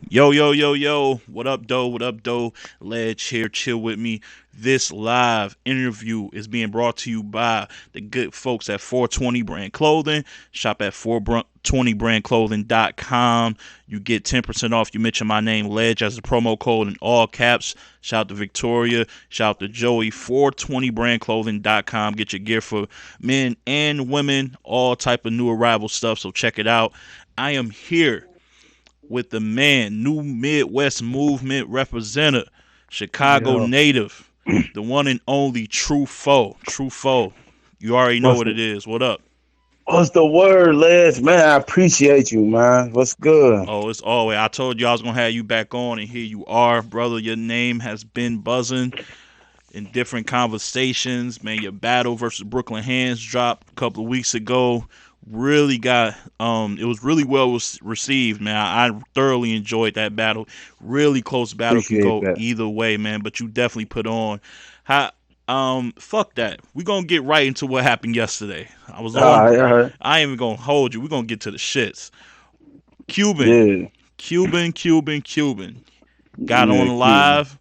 Yo, yo, yo, yo. What up, doe? What up, doe? Ledge here, chill with me. This live interview is being brought to you by the good folks at 420 Brand Clothing. Shop at 420brandclothing.com. You get 10% off. You mention my name, Ledge, as the promo code in all caps. Shout out to Victoria. Shout out to Joey. 420brandclothing.com. Get your gear for men and women. All type of new arrival stuff. So check it out. I am here with the man, new Midwest movement representative, Chicago Yo, native, the one and only Tru Foe. Tru Foe. You already know what's what it is. What up? what's the word, Les? Man, I appreciate you, man. What's good? Oh, it's always. I told you I was gonna have you back on, and here you are, brother. Your name has been buzzing in different conversations. Man, your battle versus Brooklyn Hands dropped a couple of weeks ago. Really got it was really well received, man. I thoroughly enjoyed that battle. Really close battle, can Appreciate go that. either way, man. But you definitely put on. How fuck that. We gonna get right into what happened yesterday. I was All on. right, all right. I ain't even gonna hold you. We gonna get to the shits. Cuban, Yeah, Cuban got yeah, on Cuban. live.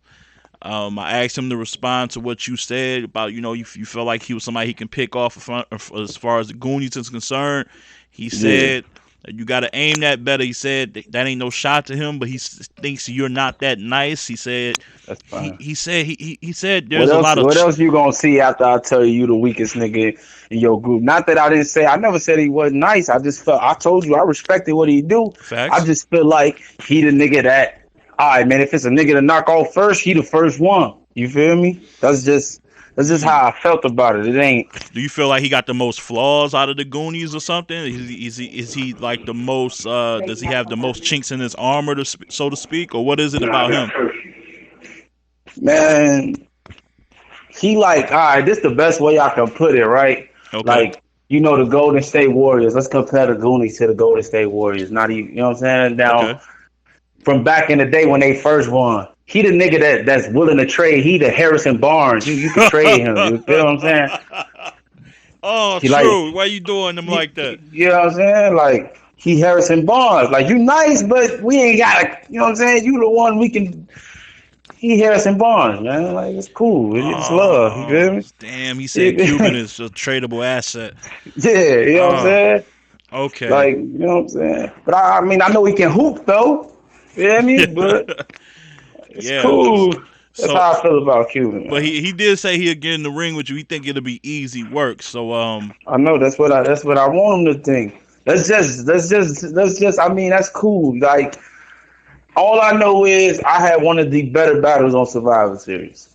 I asked him to respond to what you said about, you felt like he was somebody he can pick off as far as the Goonies is concerned. He Yeah, said that you got to aim that better. He said that ain't no shot to him, but thinks you're not that nice. He said that's he fine. he said he said What there's a else? lot of What else you gonna see after I tell you the weakest nigga in your group? Not that I didn't say. I never said he wasn't nice. I just felt. I told you I respected what he do. I facts. just feel like he the nigga that. All right, man. If it's a nigga to knock off first, he the first one. You feel me? That's just Mm. how I felt about it. It ain't. Do you feel like he got the most flaws out of the Goonies or something? Is he like the most? Does he have the most chinks in his armor, so to speak, or what is it about him? Man, he like, all right, this the best way I can put it, right? Okay. Like, the Golden State Warriors. Let's compare the Goonies to the Golden State Warriors. Not even, you know what I'm saying? Okay. Now, from back in the day when they first won, he the nigga that's willing to trade. He the Harrison Barnes. You could trade him. You feel what I'm saying? Oh, He like, true. Why you doing them like that? you know what I'm saying? Like, he Harrison Barnes. Like, you nice, but we ain't got to, you know what I'm saying? You the one we can. He Harrison Barnes, man. Like, it's cool. It's love. You feel Oh, me? damn. He said Cuban Yeah, is a tradable asset. you know what I'm Oh, saying? okay. Like, you know what I'm saying? But I mean, I know he can hoop though. You know what I mean? But it's Yeah. cool. That's So, how I feel about Cuban, but man. he did say he'll get in the ring with you. He think it'll be easy work. So, I know that's what I want him to think. That's just I mean, that's cool. Like, all I know is I had one of the better battles on Survivor Series.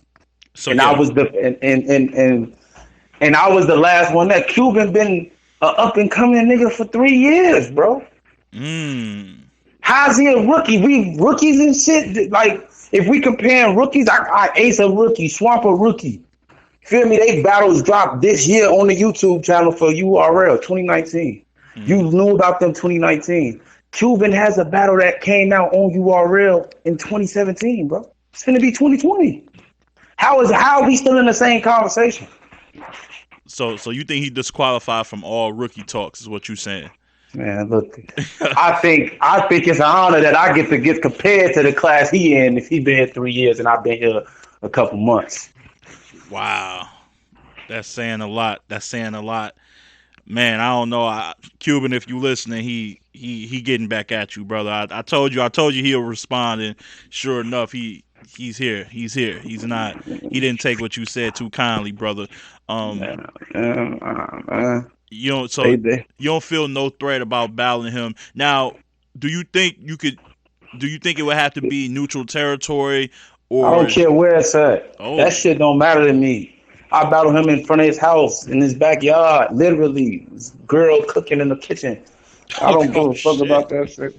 so And I yeah. was the and I was the last one. That Cuban been a up and coming nigga for 3 years, bro. Mm. How's he a rookie? We rookies and shit. Like, if we comparing rookies, I Ace a rookie, Swamp a rookie. Feel me? They battles dropped this year on the YouTube channel for URL 2019. You Mm. knew about them 2019. Cuban has a battle that came out on URL in 2017, bro. It's gonna be 2020. How are we still in the same conversation? So you think he disqualified from all rookie talks? Is what you saying? Man, look, I think it's an honor that I get compared to the class he in if he been here 3 years and I've been here a couple months. Wow. That's saying a lot. That's saying a lot. Man, I don't know. Cuban, if you listening, he getting back at you, brother. I told you he'll respond, and sure enough, he's here. He's here. He's not. He didn't take what you said too kindly, brother. Um, Man. you don't. So They you don't feel no threat about battling him now. Do you think you could? Do you think it would have to be neutral territory, I don't or care where it's at. That oh shit don't matter to me. I battle him in front of his house, in his backyard, literally. This girl cooking in the kitchen. I don't give oh a fuck shit? about that shit.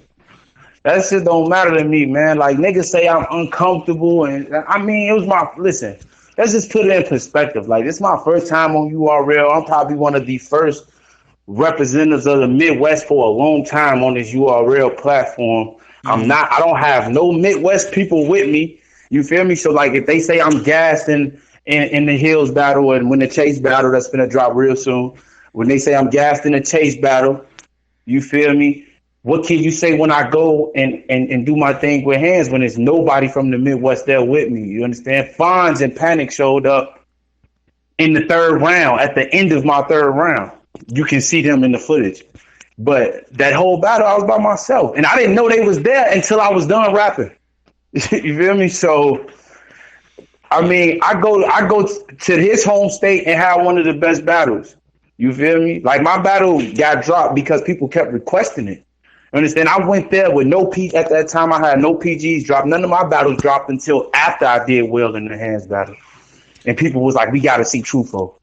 That shit don't matter to me, man. Like, niggas say I'm uncomfortable, and I mean, it was my listen. Let's just put it in perspective. Like, this is my first time on URL. I'm probably one of the first representatives of the Midwest for a long time on this URL platform. Mm-hmm. I don't have no Midwest people with me. You feel me? So, like, if they say I'm gassed in the Hills battle and when the Chase battle that's gonna drop real soon, when they say I'm gassed in the Chase battle, you feel me? what can you say when I go and do my thing with hands when there's nobody from the Midwest there with me? You understand? Fonz and Panic showed up in the third round, at the end of my third round. You can see them in the footage. But that whole battle, I was by myself. And I didn't know they was there until I was done rapping. You feel me? So, I mean, I go to his home state and have one of the best battles. You feel me? Like, my battle got dropped because people kept requesting it. You understand? I went there with no P. At that time, I had no PGs dropped. None of my battles dropped until after I did Will in the Hands battle. And people was like, we got to see Tru Foe.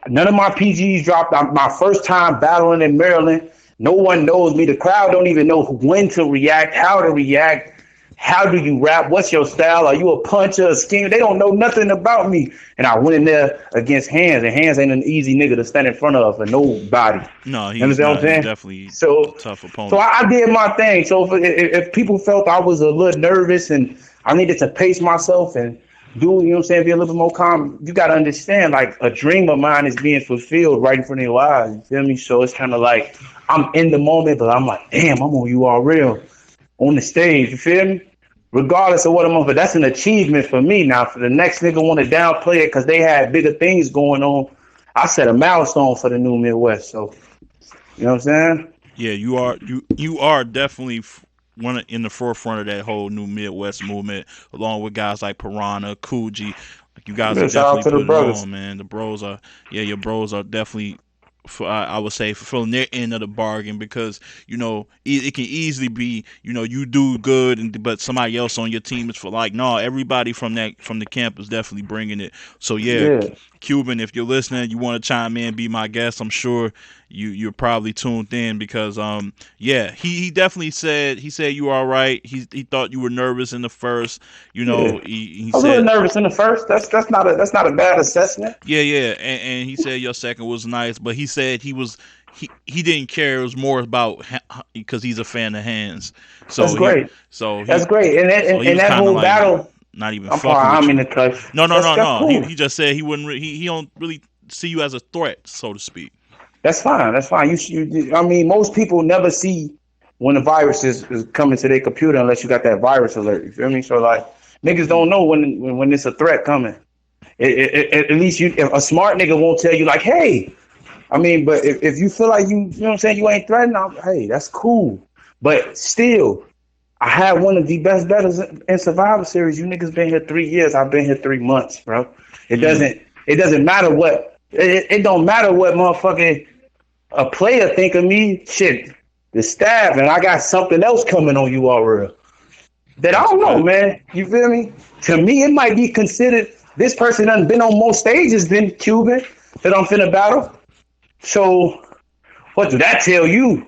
None of my PGs dropped. My first time battling in Maryland. No one knows me. The crowd don't even know when to react, how to react. How do you rap? What's your style? Are you a puncher, a schemer? They don't know nothing about me. And I went in there against Hands, and Hands ain't an easy nigga to stand in front of for nobody. No, he's, you understand what I'm saying? Definitely so a tough opponent. So I did my thing. So if people felt I was a little nervous and I needed to pace myself and do, you know what I'm saying, be a little bit more calm, you got to understand, like, a dream of mine is being fulfilled right in front of your eyes. You feel me? So it's kind of like I'm in the moment, but I'm like, damn, I'm on URL on the stage. You feel me? Regardless of what I'm on, but that's an achievement for me. Now, for the next nigga want to downplay it because they had bigger things going on, I set a milestone for the new Midwest. So, you know what I'm saying? Yeah, you are definitely one in the forefront of that whole new Midwest movement, along with guys like Piranha, Coogee. Like, you guys are definitely putting it on, man. The bros are, your bros are definitely, I would say, fulfilling their end of the bargain, because, you know, it can easily be, you know, you do good, but somebody else on your team is for, like, no, everybody from the camp is definitely bringing it. So yeah. Cuban, if you're listening, you want to chime in, be my guest. I'm sure you're probably tuned in, because he definitely said you were all right. He thought you were nervous in the first. You know, he I was said, a little nervous in the first. That's not a bad assessment. Yeah, and he said your second was nice, but he said he didn't care. It was more about because he's a fan of Hands. So that's great. That's great. And that whole like, battle. Not even. I'm in the touch. No. Cool. He just said he wouldn't. He don't really see you as a threat, so to speak. That's fine. You I mean, most people never see when the virus is coming to their computer unless you got that virus alert. You feel me? So, like, niggas don't know when it's a threat coming. At least if a smart nigga won't tell you, like, hey. I mean, but if you feel like you know what I'm saying, you ain't threatened, hey, that's cool. But still, I had one of the best battles in Survivor Series. You niggas been here 3 years. I've been here 3 months, bro. It doesn't matter what. It don't matter what motherfucking a player think of me. Shit, the staff, and I got something else coming on URL that I don't know, man. You feel me? To me, it might be considered, this person done been on more stages than Cuban that I'm finna battle. So, what did that tell you?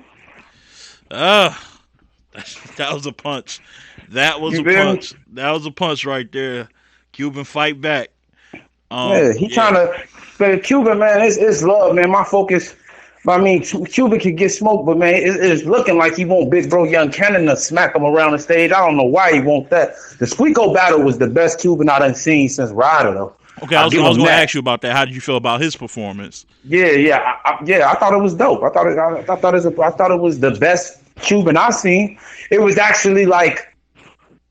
That was a punch. That was a punch. That was a punch right there. Cuban, fight back. Trying to. But Cuban, man, it's love, man. My focus. I mean, Cuban can get smoked, but man, it's looking like he want Big Bro Young Cannon to smack him around the stage. I don't know why he want that. The Squeako battle was the best Cuban I done seen since Ryder, though. Okay, I was going to ask you about that. How did you feel about his performance? I thought it was dope. I thought it was the best Cuban I've seen. It was actually like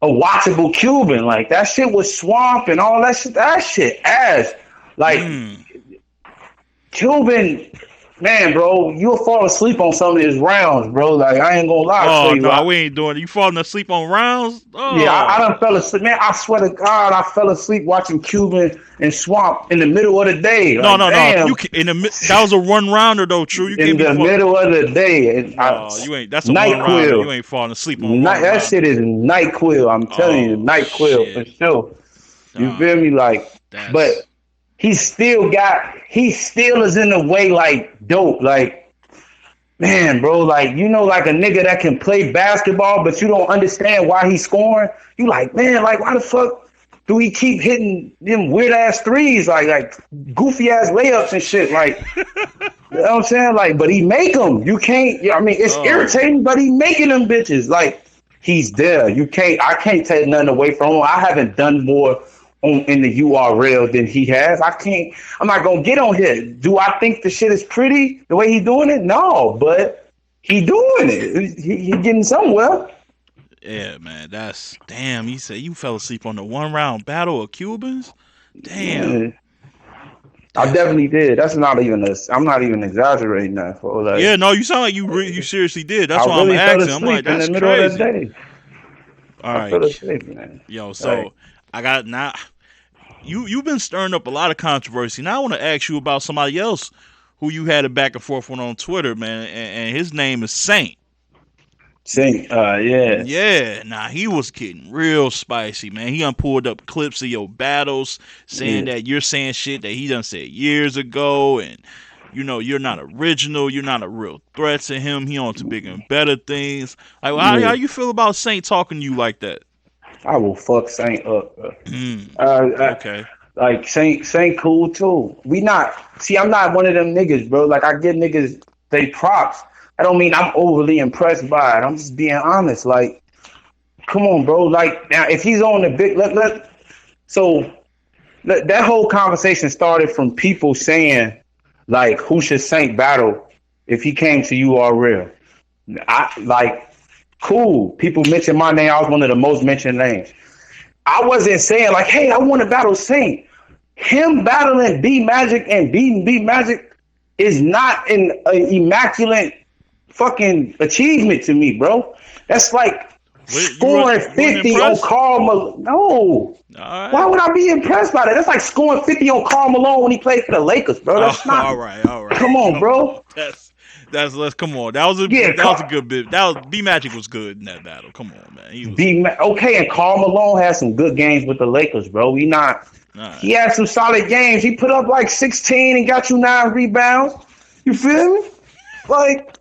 a watchable Cuban. Like, that shit was swamp and all that shit. That shit ass. Like, Cuban, man, bro, you'll fall asleep on some of his rounds, bro. Like, I ain't gonna lie. Oh, no, we ain't doing it. You falling asleep on rounds? Oh. Yeah, I done fell asleep. Man, I swear to God, I fell asleep watching Cuban and Swamp in the middle of the day. Like, no. That was a one rounder though, True. You in the middle of the day. You ain't. That's a night one rounder. You ain't falling asleep on that shit is night quill. I'm telling you, night quill for sure. You feel me? Like, but he still is in a way like dope. Like, man, bro, like, you know, like a nigga that can play basketball, but you don't understand why he's scoring. You like, man, like, why the fuck do he keep hitting them weird ass threes, like goofy ass layups and shit? Like, you know what I'm saying? Like, but he make them. You can't. I mean, it's irritating, but he making them bitches. Like, he's there. I can't take nothing away from him. I haven't done more in the URL than he has. I'm not gonna get on here. Do I think the shit is pretty the way he's doing it? No, but He doing it. He getting somewhere. Yeah, man. That's damn. He said you fell asleep on the 1 round battle of Cubans. Damn. Yeah, I That's definitely did. That's not even a. I'm not even exaggerating that. For yeah. like, No, you sound like you seriously did. That's I why I'm really fell asking. I'm like, asleep in the that's middle of the crazy. day. All I fell right, asleep, man. yo. So Like, I got now. You've been stirring up a lot of controversy. Now I want to ask you about somebody else who you had a back and forth with on Twitter, man, and his name is Saint. sing. Yeah. Yeah, nah, he was getting real spicy, man. He done pulled up clips of your battles, saying Yeah. that you're saying shit that he done said years ago, and you know you're not original, you're not a real threat to him. He on to bigger and better things. Like, how Yeah. you feel about Saint talking to you like that? I will fuck Saint up, bro. Mm, Uh, okay. like Saint cool too. We not see. I'm not one of them niggas, bro. Like I give niggas they props. I don't mean I'm overly impressed by it. I'm just being honest. Like, come on, bro. Like now, if he's on the big, so that whole conversation started from people saying like, who should Saint battle if he came to URL? I like cool. People mentioned my name. I was one of the most mentioned names. I wasn't saying like, hey, I want to battle Saint. Him battling B Magic and beating B Magic is not an immaculate fucking achievement to me, bro. That's like scoring You wasn't 50 on impressed? Karl Malone. No. All Why right. would I be impressed by that? That's like scoring 50 on Karl Malone when he played for the Lakers, bro. Oh, That's not. all right, all right. Come on, bro. That's let's come on. That was a Yeah, good bit. That was B Magic was good in that battle. Come on, man. He was Okay, and Karl Malone had some good games with the Lakers, bro. We not. all right. He had some solid games. He put up like 16 and got you 9 rebounds. You feel me? Like,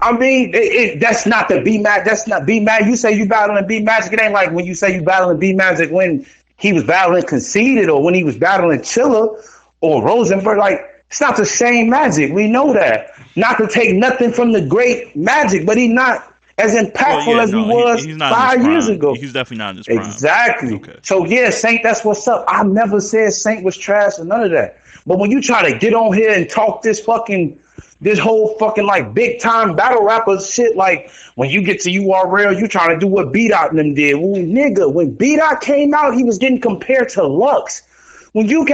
I mean, that's not the B Magic. That's not B Magic. You say you battling B Magic. It ain't like when you say you battling B Magic when he was battling Conceited or when he was battling Chiller or Rosenberg. Like, it's not the same Magic. We know that. Not to take nothing from the great Magic, but he's not as Well, impactful yeah, as he no, was he's not in his 5 years prime. ago. He's definitely not in his prime. Exactly. Okay. So yeah, Saint, that's what's up. I never said Saint was trash or none of that. But when you try to get on here and talk this whole fucking like big time battle rapper shit, like when you get to URL, you trying to do what B Dot and them did. Well, nigga, when B Dot came out, he was getting compared to Lux. When you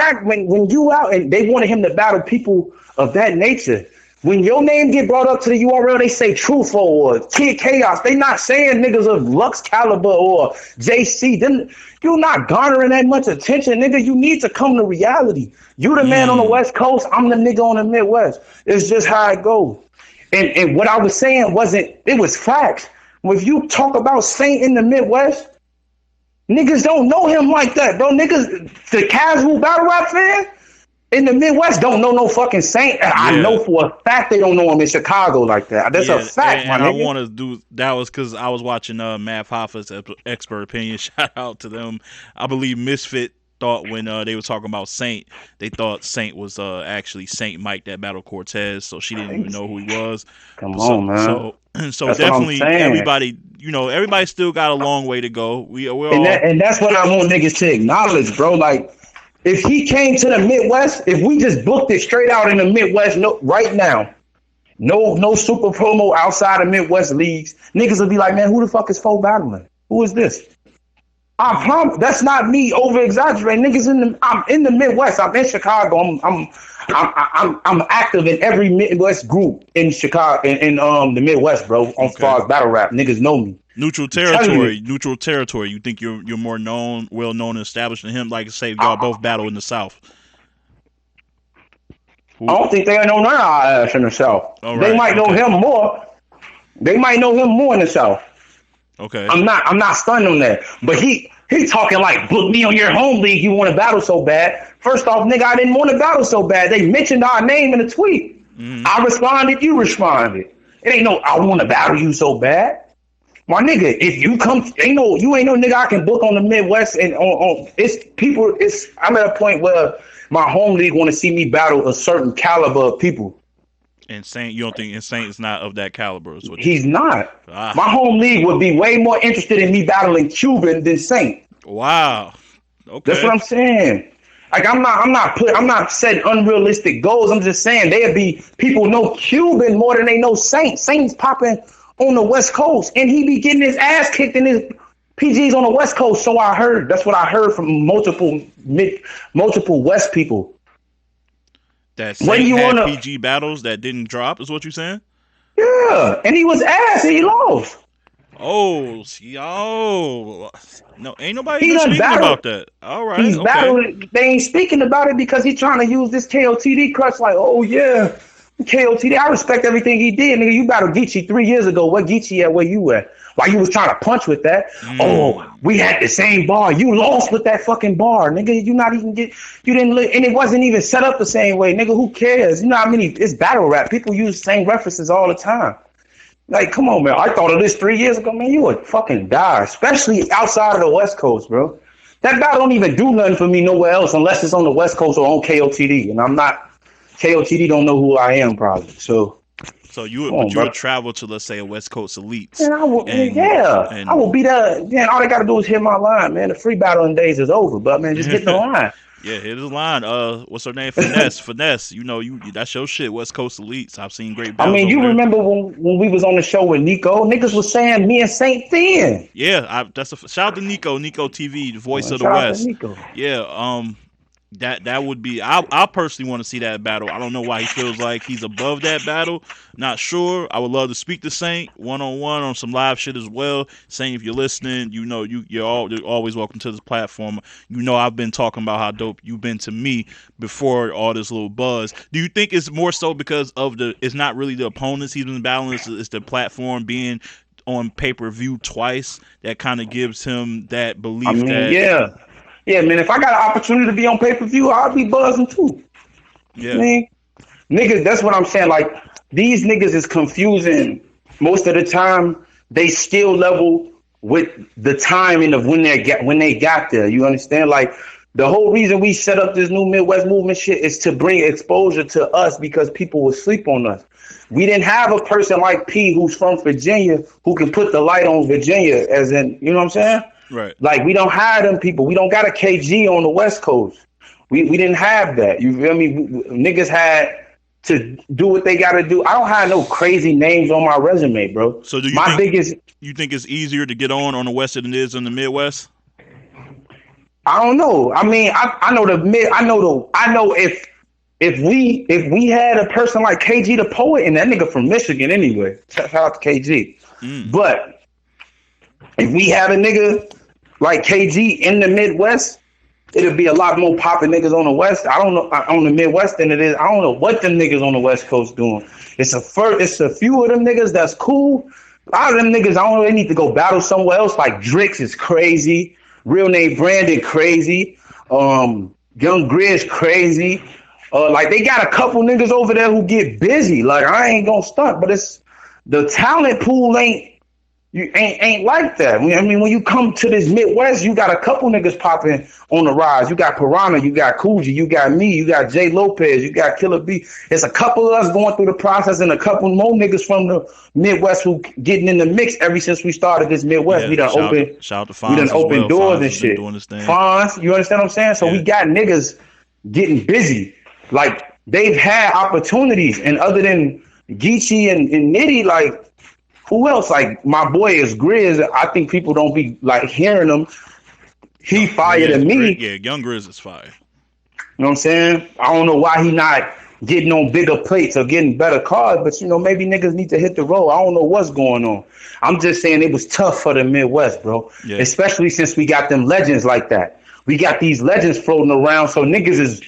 out and they wanted him to battle people of that nature. When your name get brought up to the URL, they say Tru Foe or Kid Chaos. They not saying niggas of Lux Caliber or JC. Then you're not garnering that much attention, nigga. You need to come to reality. You the man on the West Coast. I'm the nigga on the Midwest. It's just how it goes. And what I was saying it was facts. If you talk about Saint in the Midwest, niggas don't know him like that, bro. Niggas, the casual battle rap fan, in the Midwest don't know no fucking Saint. Yeah. I know for a fact they don't know him in Chicago like that. That's a fact, and my I nigga. want to do that was because I was watching Matt Hoffa's expert opinion. Shout out to them. I believe Misfit thought when they were talking about Saint, they thought Saint was actually Saint Mike that battled Cortez, so she didn't even know who he was. Come on, man. So That's definitely what I'm saying. everybody still got a long way to go. We're all And that's what I want niggas to acknowledge, bro. Like, if he came to the Midwest, if we just booked it straight out in the Midwest, right now, no super promo outside of Midwest leagues, niggas will be like, man, who the fuck is Foe battling? Who is this? I promise that's not me over exaggerating. Niggas I'm in the Midwest. I'm in Chicago. I'm active in every Midwest group in Chicago in the Midwest, bro. On far as battle rap, niggas know me. Neutral territory. You think you're more well known and established than him? Like say y'all both battle in the South. I don't think they know none of our ass in the South. They might know him more. They might know him more in the South. Okay. I'm not stunned on that. But he talking like, book me on your home league. You want to battle so bad. First off, nigga, I didn't want to battle so bad. They mentioned our name in the tweet. Mm-hmm. I responded. You responded. It ain't no, I want to battle you so bad. My nigga, if you come, you ain't no nigga I can book on the Midwest and I'm at a point where my home league want to see me battle a certain caliber of people. And Saint, you don't think Saint is not of that caliber? Is what He's not. My home league would be way more interested in me battling Cuban than Saint. Wow. Okay. That's what I'm saying. Like I'm not setting unrealistic goals. I'm just saying there'd be people know Cuban more than they know Saint. Saint's popping on the West Coast, and he be getting his ass kicked in his PG's on the West Coast. So I heard. That's what I heard from multiple West people. That Saint had PG battles that didn't drop, is what you're saying? Yeah, and he was ass and he lost. Oh, yo. No, ain't nobody even speaking about that. All right. He's battling. They ain't speaking about it because he's trying to use this KOTD crutch like, oh, yeah, KOTD. I respect everything he did. Nigga, you battled Geechee 3 years ago. What Geechee at? Where you at? Why you was trying to punch with that? Oh, we had the same bar. You lost with that fucking bar. Nigga, you didn't look, and it wasn't even set up the same way. Nigga, who cares? You know how many, it's battle rap. People use the same references all the time. Like, come on, man. I thought of this 3 years ago, man. You would fucking die, especially outside of the West Coast, bro. That battle don't even do nothing for me nowhere else unless it's on the West Coast or on KOTD. And I'm not, KOTD don't know who I am, probably. So you would travel to, let's say, a West Coast elite. And I will be there. Man, all they got to do is hit my line, man. The free battling days is over, but, man, just hit the line. Yeah, hit his line. What's her name? Finesse. You know, that's your shit. West Coast elites. I've seen great battles. I mean, you remember when we was on the show with Nico? Niggas was saying me and Saint thin. Yeah, shout out to Nico TV, the voice of the West. Nico. Yeah, that would be. I personally want to see that battle. I don't know why he feels like he's above that battle. Not sure. I would love to speak to Saint one-on-one on some live shit as well. Saint, if you're listening, you know you're always welcome to this platform. You know I've been talking about how dope you've been to me before all this little buzz. Do you think it's more so because of it's not really the opponents he's been battling, it's the platform being on pay-per-view twice that kind of gives him that belief Yeah, man, if I got an opportunity to be on pay-per-view, I'll be buzzing too. Yeah. Man, niggas, that's what I'm saying. Like, these niggas is confusing most of the time they skill level with the timing of when they got there. You understand? Like, the whole reason we set up this new Midwest movement shit is to bring exposure to us because people will sleep on us. We didn't have a person like P who's from Virginia who can put the light on Virginia, as in, you know what I'm saying? Right. Like, we don't have them people. We don't got a KG on the West Coast. We didn't have that. You feel me? Niggas had to do what they got to do. I don't have no crazy names on my resume, bro. So do you think it's easier to get on the West than it is in the Midwest? I don't know. I mean, I know if we had a person like KG the Poet, and that nigga from Michigan anyway. Shout out to KG. But if we had a nigga like KG in the Midwest, it'll be a lot more popping niggas on the West. I don't know on the Midwest than it is. I don't know what them niggas on the West Coast doing. It's a few of them niggas that's cool. A lot of them niggas, I don't know, they need to go battle somewhere else. Like Drix is crazy. Real name Brandon crazy. Young Grizz crazy. Like they got a couple niggas over there who get busy. Like I ain't gonna stunt, but it's the talent pool ain't like that. I mean, when you come to this Midwest, you got a couple niggas popping on the rise. You got Piranha, you got Coogee, you got me, you got Jay Lopez, you got Killer B. It's a couple of us going through the process and a couple more niggas from the Midwest who getting in the mix ever since we started this Midwest. Yeah, we done opened doors and shit. Fonz, you understand what I'm saying? So we got niggas getting busy. Like they've had opportunities, and other than Geechee and Nitty, like who else? Like my boy is Grizz. I think people don't be like hearing him. He fired than me. Yeah, Young Grizz is fire. You know what I'm saying? I don't know why he not getting on bigger plates or getting better cards, but you know, maybe niggas need to hit the road. I don't know what's going on. I'm just saying it was tough for the Midwest, bro. Yeah. Especially since we got them legends like that. We got these legends floating around, so niggas is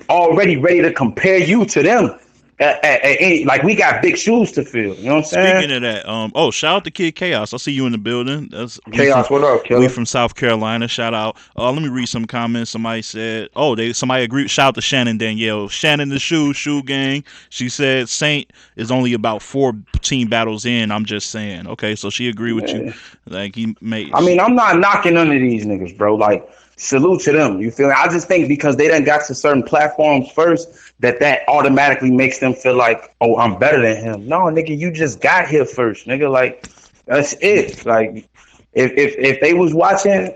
already ready to compare you to them. Like we got big shoes to fill. You know what I'm saying? Speaking of that, shout out to Kid Chaos. I see you in the building. That's Chaos. What up, killer? We from South Carolina. Shout out. Let me read some comments. Somebody said, somebody agreed. Shout out to Shannon Danielle. Shannon the Shoe Gang. She said Saint is only about 4 team battles in. I'm just saying. Okay, so she agreed with you. Like he made. I mean, I'm not knocking none of these niggas, bro. Like salute to them. You feel me? I just think because they done got to certain platforms first, that automatically makes them feel like, oh, I'm better than him. No, nigga, you just got here first, nigga. Like, that's it. Like, if they was watching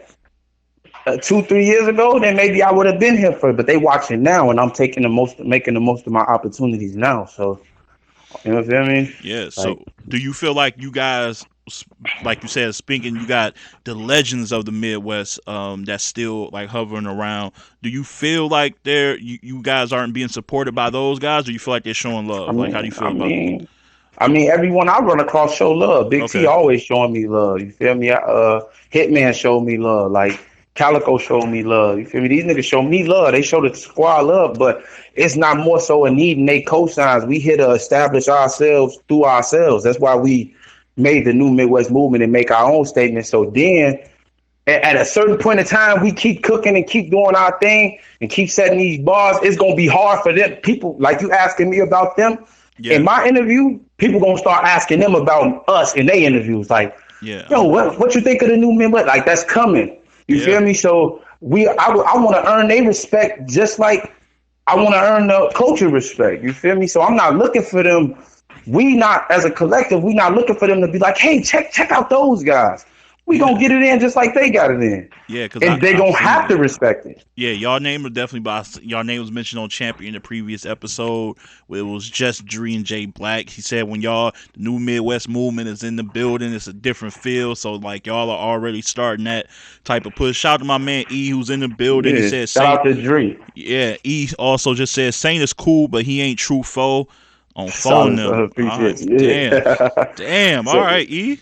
2-3 years ago, then maybe I would have been here for it. But they watching now, and I'm making the most of my opportunities now. So you know what I mean? Yeah. Like, So, do you feel like you guys, like you said, speaking, you got the legends of the Midwest, that's still like hovering around. Do you feel like you guys aren't being supported by those guys, or you feel like they're showing I love? Like, how do you mean, feel I about that? mean, I mean, everyone I run across show love. Big T Okay. always showing me love. You feel me? Hitman showed me love. Like Calico showed me love. You feel me? These niggas show me love. They show the squad love, but it's not more so a need in they cosigns. We here to establish ourselves through ourselves. That's why we made the new Midwest movement and make our own statement. So then at a certain point in time, we keep cooking and keep doing our thing and keep setting these bars. It's gonna be hard for them people like you asking me about them in Yeah. my interview. People gonna start asking them about us in their interviews. Like, Yeah. yo, what you think of the new Midwest? Like that's coming. You Yeah. feel me? So I want to earn their respect just like I want to earn the culture respect. You feel me? So I'm not looking for them. We not as a collective. We not looking for them to be like, hey, check out those guys. We gonna Yeah. get it in just like they got it in, Yeah. Because and they I've gonna seen have to it. respect it. Yeah, y'all name was definitely by y'all name was mentioned on Champion in the previous episode where it was just Dre and Jay Black. He said when y'all the new Midwest movement is in the building, it's a different feel. So like y'all are already starting that type of push. Shout out to my man E who's in the building. He Yeah, said shout Saint. out to Dre. Yeah, E also just said Saint is cool, but he ain't Tru Foe on phone Solid, them. appreciate Damn, it. Yeah. damn. All So right, E.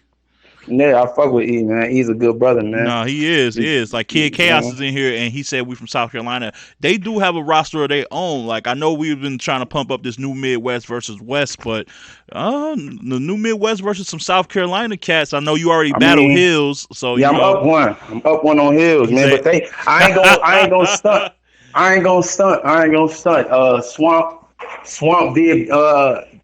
yeah, I fuck with E, man. He's a good brother, man. No, he is. He You is. Like Kid Chaos know? is in here, and he said we from South Carolina. They do have a roster of their own. Like I know we've been trying to pump up this new Midwest versus West, but the new Midwest versus some South Carolina cats. I know you already I battle mean, Hills, so yeah, you I'm know up one. I'm up one on Hills, he man. said. But I ain't gonna stunt. I ain't gonna stunt. I ain't gonna stunt. Swamp did.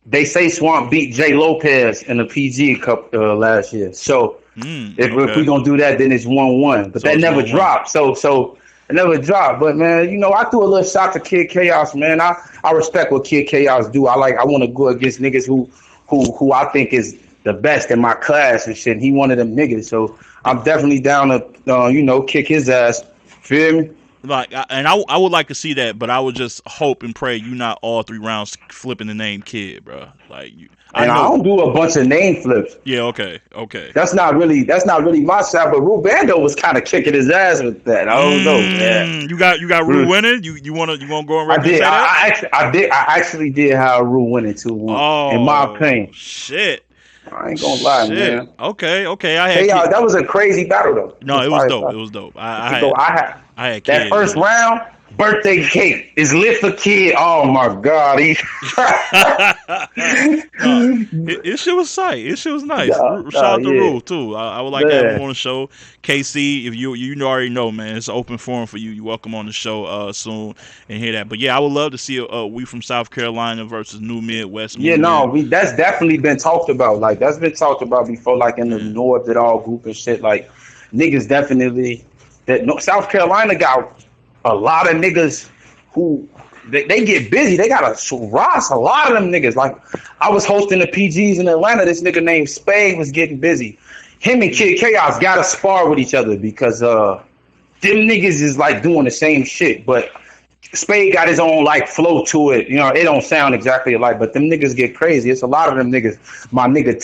They say Swamp beat Jay Lopez in the PG Cup last year. So if we Okay, gonna do that, then it's 1-1. But so that it's never 1-1. dropped. So it never dropped. But man, I threw a little shot to Kid Chaos, man. I respect what Kid Chaos do. I want to go against niggas who I think is the best in my class and shit. He one of them niggas. So I'm definitely down to kick his ass. Feel me? Like, I would like to see that, but I would just hope and pray you not all 3 rounds flipping the name Kid, bro. Like, I And I know. don't do a bunch of name flips. Yeah, okay, okay. That's not really my style. But Rubando was kind of kicking his ass with that. I don't know, man. You got Rue winning. You wanna go on I record and did. say that? I actually did have Rue winning 2-1. In my Oh opinion, shit, I ain't gonna lie, shit. man. Okay. I had Hey, y'all, kid. that was a crazy battle though. It No, was it was fire, dope. fire. It was dope. I So had I had that kids, first man. round. Birthday cake is lit for Kid. Oh my God, No, it shit was sight. It shit was nice. Shout out to yeah, Rule too. I would like to have him man. on the show. KC, if you already know, man, it's an open forum for you. You welcome on the show soon and hear that. But yeah, I would love to see we from South Carolina versus New Midwest Yeah, no, movement. that's definitely been talked about. Like that's been talked about before, like in the Yeah. North at all group and shit. Like niggas definitely that no, South Carolina got a lot of niggas who they get busy. They got a lot of them niggas. Like I was hosting the PGs in Atlanta. This nigga named Spade was getting busy. Him and Kid Chaos got to spar with each other because them niggas is like doing the same shit, but Spade got his own like flow to it. It don't sound exactly alike, but them niggas get crazy. It's a lot of them niggas. My nigga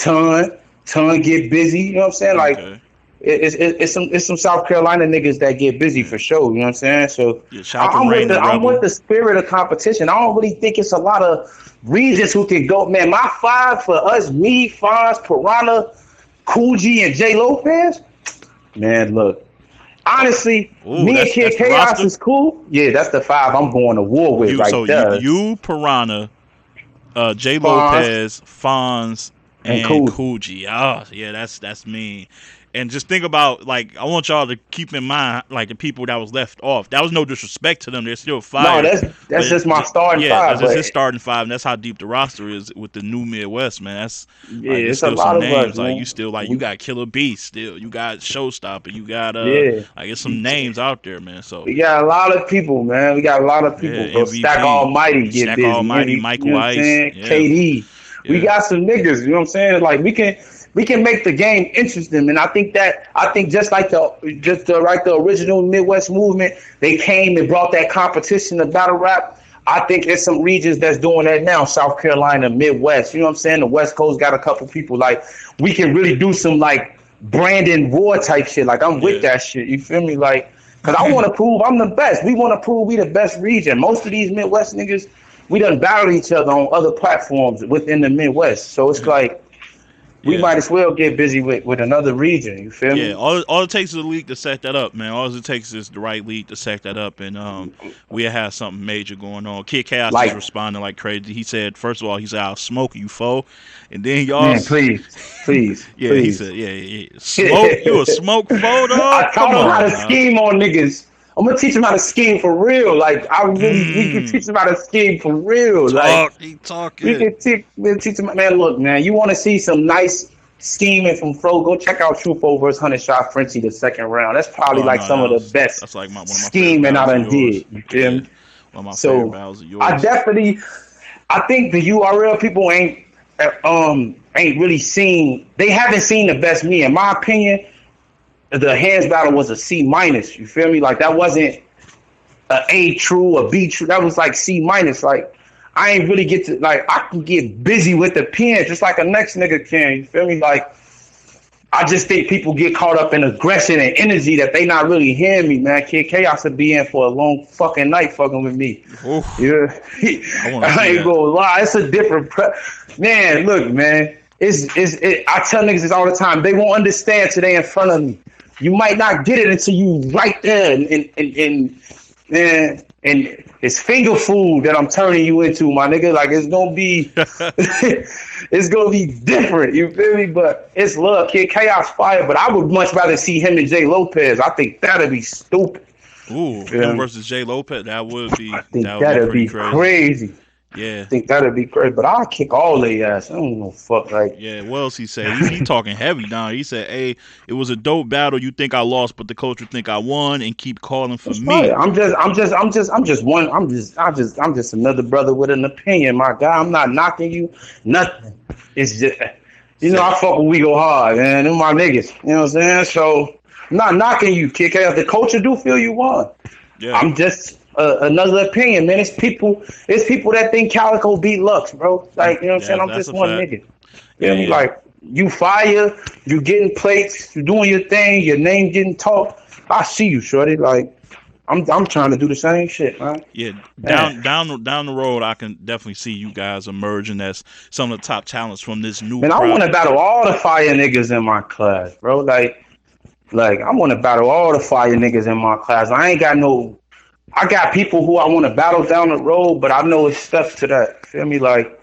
Ton get busy. You know what I'm saying? Like Okay. it's some South Carolina niggas that get busy for sure. You know what I'm saying? So Yeah. Shout out to Rain the I'm with Rebel. the spirit of competition. I don't really think it's a lot of regions who can go. Man, my five for us, me, Fonz, Piranha, Coogee, and Jay Lopez. Man, look. Honestly, Ooh, me and Kid that's the Chaos roster. is cool. Yeah, that's the five I'm going to war with right there. You Piranha, J Fonz Lopez, Fonz, and and Coogee. Coogee. Oh yeah, that's mean. And just think about like I want y'all to keep in mind like the people that was left off. That was no disrespect to them; they're still No, fire. that's just my starting Yeah, five. that's just But his starting five, and that's how deep the roster is with the new Midwest, man. That's yeah, like it's it's a still lot some of us, names. Like you man. still like you We, got Killer Beast, still you got Showstopper, you got yeah, like it's some names out there, man. So we got a lot of people, man. We got a lot of yeah, people. Bro. Stack MVP, Almighty get Stack busy. Almighty, You know Michael what I'm Ice, saying? yeah, KD. We yeah. got some niggas. You know what I'm saying? Like we can. We can make the game interesting, and I think just like the original Midwest movement, they came and brought that competition to battle rap. I think there's some regions that's doing that now. South Carolina, Midwest. You know what I'm saying? The West Coast got a couple people. Like, we can really do some like Brandon War type shit. Like, I'm with that shit. You feel me? Like, cause I want to prove I'm the best. We want to prove we the best region. Most of these Midwest niggas, we done battled each other on other platforms within the Midwest. So it's like, we might as well get busy with another region. You feel me? Yeah, all it takes is a league to set that up, man. All it takes is the right league to set that up, and we have something major going on. Kid Chaos is responding like crazy. He said, first of all, he said, "I'll smoke you, foe," and then y'all, man, please. Yeah, please. He said, yeah, smoke you a smoke, foe, dog. I taught him how to scheme on niggas. I'm gonna teach him how to scheme for real. Like, we can teach him how to scheme for real. He talking. We can teach him. Man, look, man, you want to see some nice scheming from Fro? Go check out Tru Foe versus 100 Shot Frenchie the second round. That's probably some of the best that's like one of my scheming I done did. You feel me? One of my favorite battles of yours. I think the URL people ain't really seen. They haven't seen the best me. In my opinion, the hands battle was a C-. You feel me? Like, that wasn't a A true, a B true. That was like C-. Like, I ain't really get to, like, I can get busy with the pen just like a next nigga can. You feel me? Like, I just think people get caught up in aggression and energy that they not really hearing me, man. Kid Chaos would be in for a long fucking night fucking with me. Oof. Yeah. I ain't gonna lie. It's a different man, look, man. I tell niggas this all the time. They won't understand till they in front of me. You might not get it until you right there and it's finger food that I'm turning you into, my nigga. Like, it's gonna be it's gonna be different, you feel me? But it's love. Kid Chaos fire, but I would much rather see him and Jay Lopez. I think that'd be stupid. Ooh, him versus Jay Lopez, that would be. I think that'd be crazy. Yeah, I think that'd be great, but I'll kick all their ass. I don't know, fuck, like. Yeah, what else he said? He talking heavy now. He said, "Hey, it was a dope battle. You think I lost, but the culture think I won, and keep calling for me." Right. I'm just another brother with an opinion, my guy. I'm not knocking you, nothing. It's just, I fuck with We Go Hard, man. Them my niggas. You know what I'm saying? So I'm not knocking you, kick ass. The culture do feel you won. Yeah. I'm just. Another opinion, man. It's people that think Calico beat Lux, bro. Like, you know what I'm saying? I'm just one nigga. You know what I mean? Like, you fire, you getting plates, you doing your thing, your name getting talked. I see you, shorty. Like, I'm trying to do the same shit, man. Yeah, down the road, I can definitely see you guys emerging as some of the top talents from this new. Man, I want to battle all the fire niggas in my class, bro. Like I want to battle all the fire niggas in my class. I got people who I want to battle down the road, but I know it's steps to that. Feel me? Like,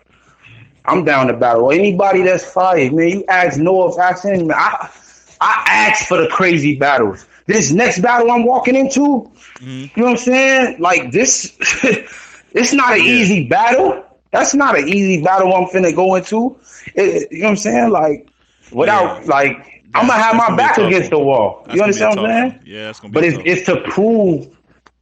I'm down to battle anybody that's fired, man. You ask Noah, ask him, man. I ask for the crazy battles. This next battle I'm walking into, you know what I'm saying? Like, this, it's not an easy battle. That's not an easy battle I'm finna go into. You know what I'm saying? Like, without, like, I'm gonna have my back against the wall. You understand what I'm saying? Yeah, it's gonna be But it's to prove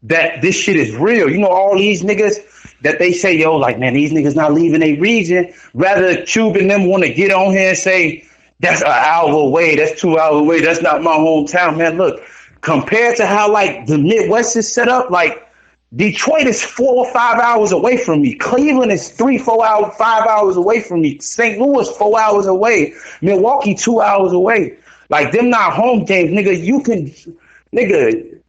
that this shit is real. You know, all these niggas that they say, yo, like, man, these niggas not leaving a region. Rather, Cube and them want to get on here and say, that's an hour away, that's 2 hours away, that's not my hometown. Man, look, compared to how, like, the Midwest is set up, like, Detroit is 4 or 5 hours away from me. Cleveland is 3, 4 hours, 5 hours away from me. St. Louis, 4 hours away. Milwaukee, 2 hours away. Like, them not home games, nigga,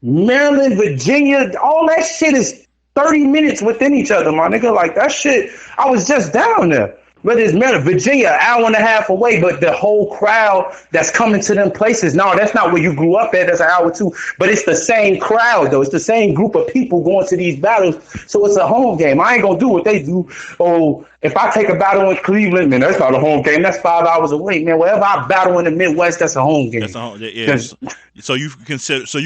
Maryland, Virginia, all that shit is 30 minutes within each other, my nigga. Like, that shit, I was just down there. Whether it's Maryland, Virginia, an hour and a half away, but the whole crowd that's coming to them places, no, that's not where you grew up at. That's an hour too. But it's the same crowd, though. It's the same group of people going to these battles. So it's a home game. I ain't going to do what they do. Oh, if I take a battle in Cleveland, man, that's not a home game. That's 5 hours away, man. Wherever I battle in the Midwest, that's a home game. That's a home, yeah. So you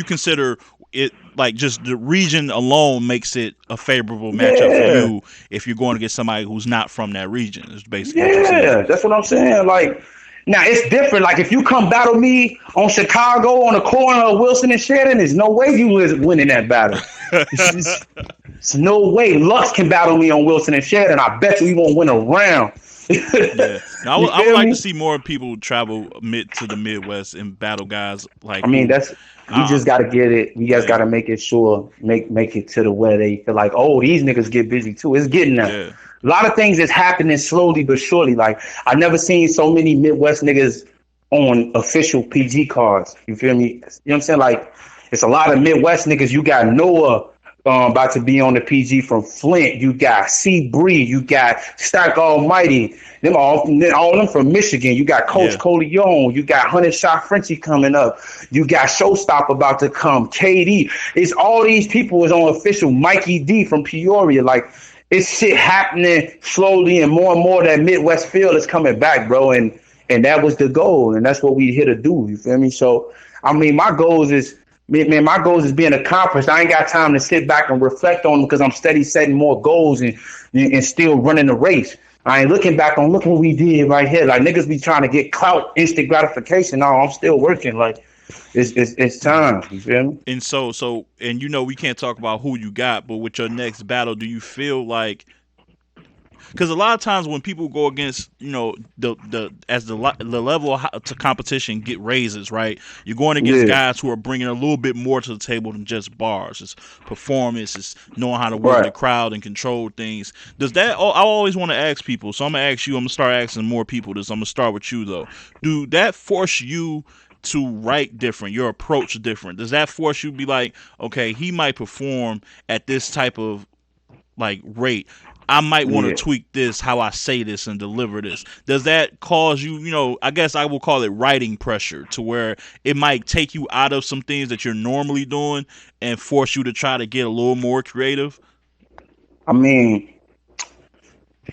consider it, like, just the region alone makes it a favorable matchup for you if you're going to get somebody who's not from that region. It's basically that's what I'm saying. Like, now it's different. Like, if you come battle me on Chicago on the corner of Wilson and Sheridan, there's no way you was winning that battle. It's no way Lux can battle me on Wilson and Sheridan. I bet you he won't win a round. Yeah. Now, You I would feel like to me? see more people travel mid to the Midwest and battle guys like I mean, who. that's we I, just gotta get it. We just yeah, gotta make it sure, make it to the where they feel like, oh, these niggas get busy too. It's getting there. yeah, A lot of things is happening slowly but surely. Like I never seen so many Midwest niggas on official PG cards. You feel me? You know what I'm saying? Like it's a lot of Midwest niggas. You got Noah about to be on the PG from Flint. You got C Bree. You got Stack Almighty. All of them from Michigan. You got Coach yeah. Coleon. You got 100 Shot Frenchie coming up. You got Showstop about to come. KD. It's all these people is on official. Mikey D from Peoria. Like it's shit happening slowly and more that Midwest feel is coming back, bro. And that was the goal, and that's what we here to do. You feel me? So I mean, my goals is being accomplished. I ain't got time to sit back and reflect on them because I'm steady setting more goals and still running the race. I ain't looking back on look what we did right here. Like niggas be trying to get clout, instant gratification. No, I'm still working. Like it's time. You feel me? And and we can't talk about who you got, but with your next battle, do you feel like because a lot of times when people go against the level to competition get raises, right? You're going against Yeah. guys who are bringing a little bit more to the table than just bars. It's performance, it's knowing how to work the Right. crowd and control things. Does that? I always want to ask people, so I'm gonna ask you. I'm gonna start asking more people this. I'm gonna start with you though. Do that force you to write different, your approach different? Does that force you to be like, okay, he might perform at this type of like rate? I might want to Yeah. tweak this, how I say this and deliver this. Does that cause you, I guess I will call it writing pressure to where it might take you out of some things that you're normally doing and force you to try to get a little more creative? I mean,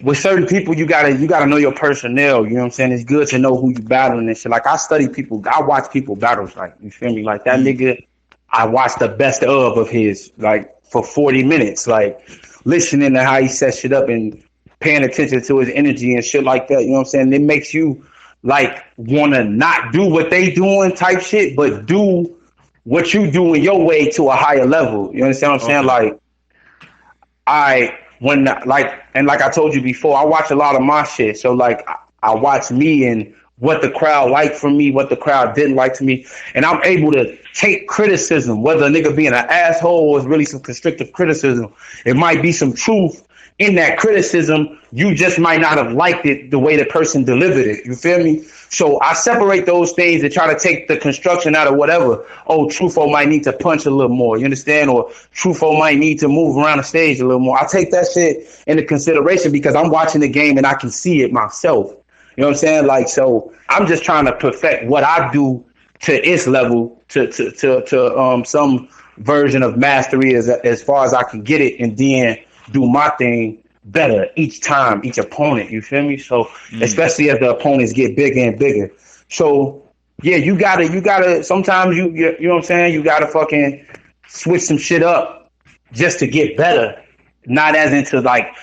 with certain people, you gotta know your personnel. You know what I'm saying? It's good to know who you battling and shit. Like I study people, I watch people battles. Like you feel me? Like that Mm, nigga, I watched the best of his like for 40 minutes, like listening to how he set shit up and paying attention to his energy and shit like that. You know what I'm saying? It makes you like wanna not do what they doing type shit, but do what you do in your way to a higher level. You understand what I'm saying? okay. Like I when like and like I told you before, I watch a lot of my shit. So like I watch me and what the crowd liked from me, what the crowd didn't like to me, and I'm able to take criticism, whether a nigga being an asshole or it's really some constructive criticism. It might be some truth in that criticism. You just might not have liked it the way the person delivered it. You feel me? So I separate those things and try to take the construction out of whatever. Oh, Tru Foe might need to punch a little more. You understand? Or Tru Foe might need to move around the stage a little more. I take that shit into consideration because I'm watching the game and I can see it myself. You know what I'm saying? Like, so I'm just trying to perfect what I do to its level, to some version of mastery as far as I can get it, and then do my thing better each time, each opponent. You feel me? So Mm, especially as the opponents get bigger and bigger. So yeah, you gotta. Sometimes you know what I'm saying. You gotta fucking switch some shit up just to get better, not as into like,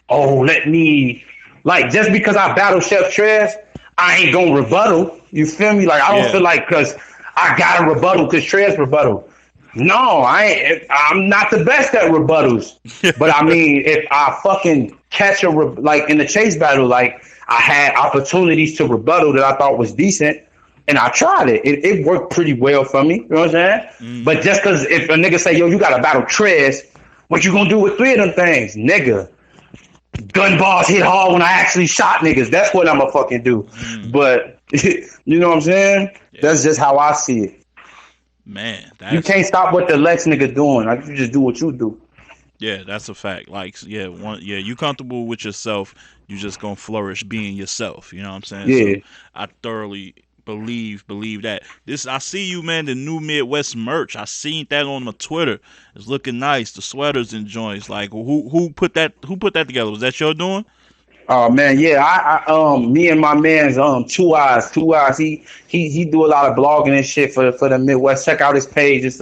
oh, let me like just because I battle Chef Trez, I ain't gonna rebuttal. You feel me? Like I don't yeah. feel like because I got to rebuttal because Trez rebuttal. No, I ain't. I'm not the best at rebuttals. But I mean, if I fucking catch like in the chase battle, like I had opportunities to rebuttal that I thought was decent, and I tried it. It worked pretty well for me. You know what I'm saying? Mm, But just because if a nigga say, yo, you got to battle Trez, what you gonna do with three of them things, nigga? Gun balls hit hard when I actually shot niggas. That's what I'm gonna fucking do. mm, But you know what I'm saying? yeah. That's just how I see it. Man, You that's can't stop what the Lex nigga doing. Like you just do what you do. yeah, that's a fact. Like, yeah, you comfortable with yourself, you just gonna flourish being yourself. You know what I'm saying? So Yeah. I thoroughly believe that. This I see you, man. The new Midwest merch. I seen that on my Twitter. It's looking nice. The sweaters and joints. Like, who put that? Who put that together? Was that your doing? Oh man, yeah. Me and my man's two eyes. He do a lot of blogging and shit for the Midwest. Check out his page. It's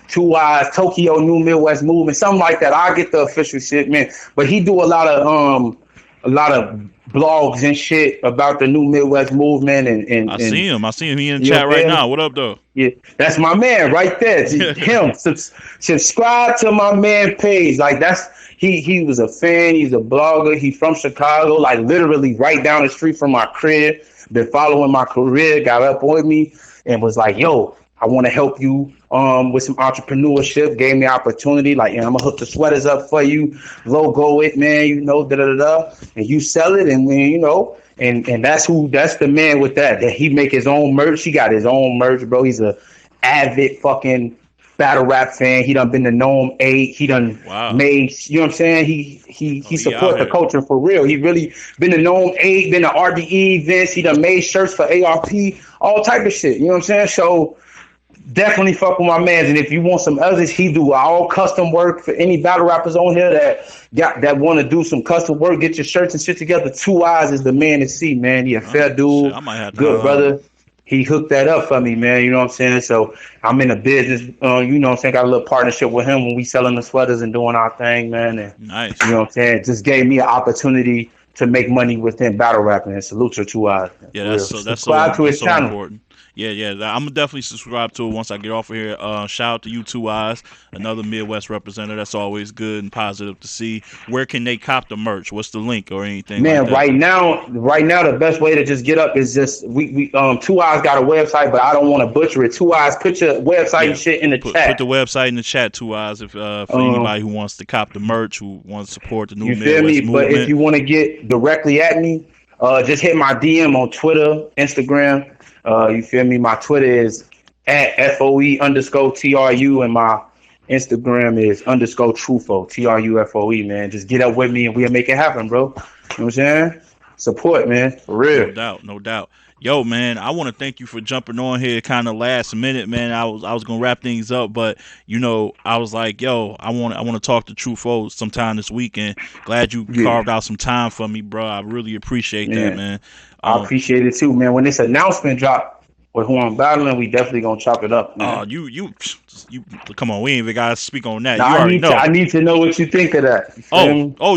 Two Eyes Tokyo New Midwest Movement, something like that. I get the official shit, man. But he do a lot of blogs and shit about the New Midwest movement I and see him. I see him. He in the you know chat what I'm right saying? now. What up, though? Yeah, that's my man right there. Him. Subscribe to my man page. Like he was a fan. He's a blogger. He's from Chicago, like literally right down the street from my crib. Been following my career. Got up with me and was like, "Yo, I want to help you with some entrepreneurship." Gave me opportunity. Like, I'm gonna hook the sweaters up for you, logo it, man. Da da da, and you sell it, and and that's the man with that. That he make his own merch. He got his own merch, bro. He's a avid fucking battle rap fan. He done been to Gnome 8. He done made, you know what I'm saying? He support the culture for real. He really been to Gnome 8, been to RBE events. He done made shirts for ARP, all type of shit. You know what I'm saying? So definitely fuck with my mans. And if you want some others, he do all custom work for any battle rappers on here that want to do some custom work, get your shirts and shit together. 2 Eyes is the man to see, man. He a fair dude, good brother. He hooked that up for me, man. You know what I'm saying? So I'm in a business, you know what I'm saying? Got a little partnership with him when we selling the sweaters and doing our thing, man. And nice. You know what I'm saying? Just gave me an opportunity to make money within battle rapping. And salute to 2 Eyes. Yeah, that's so important. Yeah. I'm gonna definitely subscribe to it once I get off of here. Shout out to you, 2 Eyes, another Midwest representative. That's always good and positive to see. Where can they cop the merch? What's the link or anything? Man, like that? right now, the best way to just get up is just we 2 Eyes got a website, but I don't want to butcher it. 2 Eyes, put your website and shit in the chat. Put the website in the chat, 2 Eyes, if for anybody who wants to cop the merch, who wants to support the new Midwest movement. But if you want to get directly at me, just hit my DM on Twitter, Instagram. You feel me? My Twitter is at FOE_TRU, and my Instagram is _Tru Foe, TRUFOE, man. Just get up with me and we'll make it happen, bro. You know what I'm saying? Support, man. For real. No doubt. Yo, man, I want to thank you for jumping on here kind of last minute, man. I was gonna wrap things up, but I was like, yo, I want to talk to Tru Foe sometime this weekend. Glad you carved out some time for me, bro. I really appreciate that, man. I appreciate it too, man. When this announcement drop with who I'm battling, we definitely gonna chop it up, man. You come on, we ain't even gotta speak on that. I need to know what you think of that.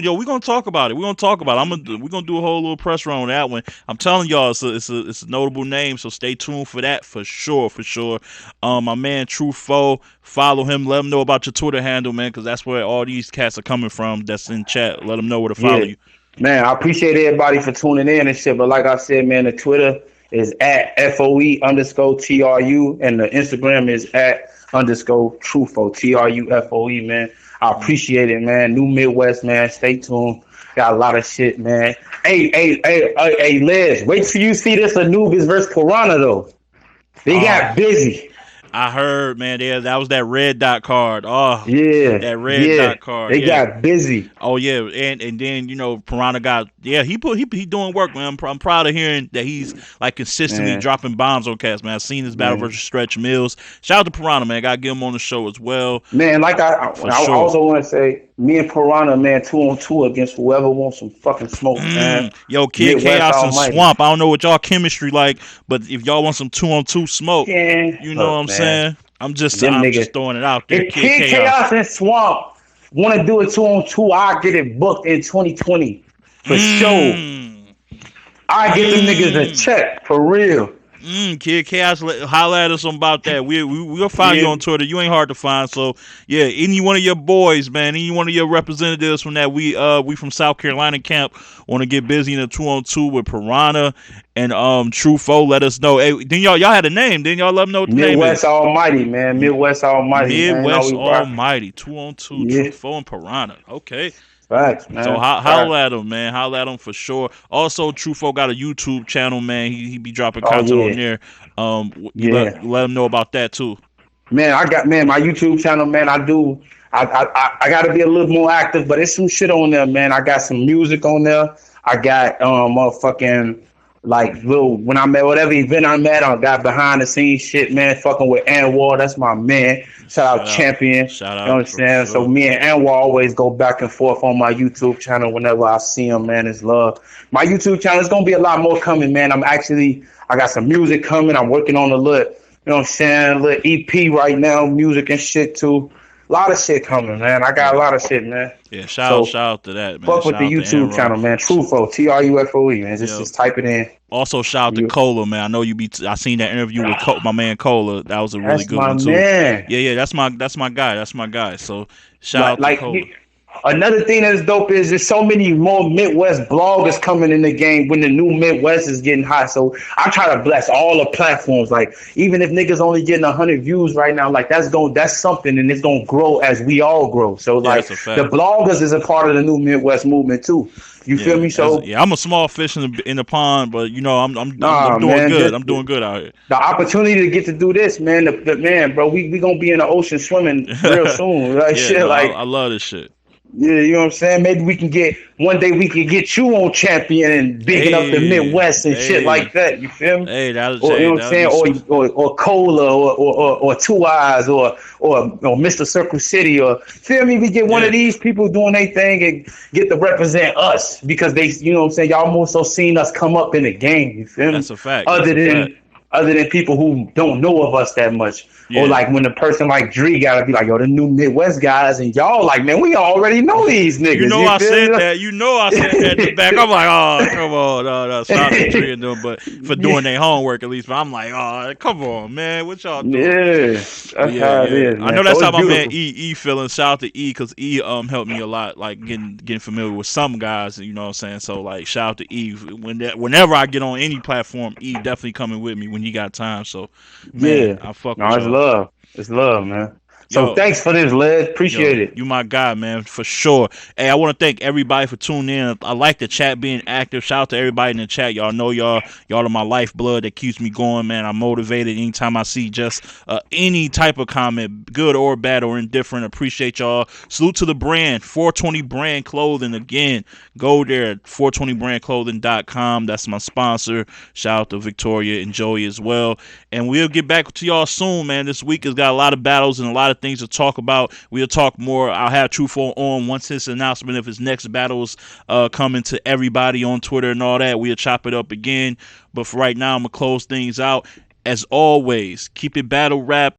Yo, we're gonna talk about it. We're gonna do a whole little press run on that one. I'm telling y'all, it's a notable name, so stay tuned for that for sure. My man Tru Foe, follow him. Let him know about your Twitter handle, man, because that's where all these cats are coming from. That's in chat. Let them know where to follow you. Man, I appreciate everybody for tuning in and shit. But like I said, man, the Twitter is at FOE_TRU, and the Instagram is at _Tru Foe, TRUFOE, man. I appreciate it, man. New Midwest, man. Stay tuned. Got a lot of shit, man. Hey, Liz, wait till you see this Anubis versus Piranha, though. They got busy. I heard, man, that was that red dot card. Oh, yeah, that red dot card. They got busy. Oh yeah, and then Piranha got he doing work, man. I'm proud of hearing that he's like consistently dropping bombs on cats, man. I've seen his battle versus Stretch Mills. Shout out to Piranha, man. Gotta get him on the show as well, man. Like I also want to say, me and Piranha, man, 2-on-2 against whoever wants some fucking smoke, man. Yo, Kid Chaos and Swamp. I don't know what y'all chemistry like, but if y'all want some 2-on-2 smoke, you know what I'm saying. I'm just throwing it out there. If Kid Chaos and Swamp want to do a 2-on-2, I'll get it booked in 2020 for sure. I give them niggas a check for real. Kid Chaos, holla at us about that. We'll find you on Twitter. You ain't hard to find. So yeah, any one of your boys, man, any one of your representatives from that we from South Carolina camp want to get busy in a 2-on-2 with Piranha and Tru Foe, let us know. Hey, then y'all had a name. Then y'all let them know what the name is. Midwest Almighty, man. Midwest Almighty. Midwest Almighty. 2-on-2, Tru Foe and Piranha. Okay. Facts, man. So holla at him, man. Holla at him for sure. Also, Tru Foe got a YouTube channel, man. He be dropping content on there. Let him know about that too. Man, my YouTube channel, man. I gotta be a little more active, but it's some shit on there, man. I got some music on there. I got motherfucking like when I'm at whatever event I'm at, I got behind the scenes shit, man. Fucking with Anwar, that's my man. Shout out Champion. Shout out. You know what I'm saying? Sure. So me and Anwar always go back and forth on my YouTube channel whenever I see him, man. It's love. My YouTube channel is gonna be a lot more coming, man. I got some music coming. I'm working on a little, you know what I'm saying, little EP right now, music and shit too. A lot of shit coming, man. I got a lot of shit, man. Yeah, shout out to that, man. Fuck with the YouTube channel, man. Tru Foe, TRUFOE, man. Just type it in. Also, shout out to Cola, man. I know I seen that interview with my man Cola. That was a really good one too. Man. Yeah, that's my guy. So shout out to Cola. Another thing that's dope is there's so many more Midwest bloggers coming in the game when the new Midwest is getting hot. So I try to bless all the platforms. Like even if niggas only getting 100 views right now, like that's something, and it's gonna grow as we all grow. So Yeah, like that's a the fact. bloggers is a part of the new Midwest movement too. You feel me? So Yeah, I'm a small fish in the pond, but I'm nah, doing man, good. just I'm doing good out here. the opportunity to get to do this, man. The man, bro, we gonna be in the ocean swimming real soon. Like Yeah, shit, no, like I love this shit. yeah, you know what I'm saying? Maybe we can get one day we can get you on champion and bigging up the Hey, Midwest and shit like hey, that. You feel me? hey, that'll Or you know hey, what I'm that'll saying? be Or Cola or Two Eyes or Mr. Circle City or feel me? We get one of yeah. these people doing their thing and get to represent us because they you know what I'm saying, y'all more so seen us come up in the game, you feel me? That's a fact. That's Other a fact. than other than people who don't know of us that much. Or Yeah. like when a person like Dree gotta be like, yo, the new Midwest guys, and y'all like, man, we already know these You niggas. know You I feel said me? that. You know I said that in the back. I'm like, oh, come on, no. Shout out to Tree and them, but for yeah, doing their homework at least. But I'm like, oh, come on, man, what y'all doing? yeah, But that's yeah, how it yeah. is, I man. know that's So how it's my man beautiful. E feeling. Shout out to E because E helped me a lot, like getting familiar with some guys. You know what I'm saying? So like, shout out to E. Whenever I get on any platform, E definitely coming with me when he got time. So, man, Yeah, I fuck no, with it's y'all. love. It's love, man. So Yo, thanks for this, Led. Appreciate Yo, it. you my guy, man, for sure. Hey, I want to thank everybody for tuning in. I like the chat being active. Shout out to everybody in the chat. Y'all know y'all are my lifeblood that keeps me going, man. I'm motivated anytime I see just any type of comment, good or bad or indifferent. Appreciate y'all. Salute to the brand, 420 Brand Clothing. Again, go there at 420brandclothing.com. That's my sponsor. Shout out to Victoria and Joey as well. And we'll get back to y'all soon, man. This week has got a lot of battles and a lot of things to talk about. We'll talk more. I'll have Tru Foe on once his announcement of his next battles coming to everybody on Twitter and all that. We'll chop it up again. But for right now, I'm going to close things out. As always, keep it battle rap.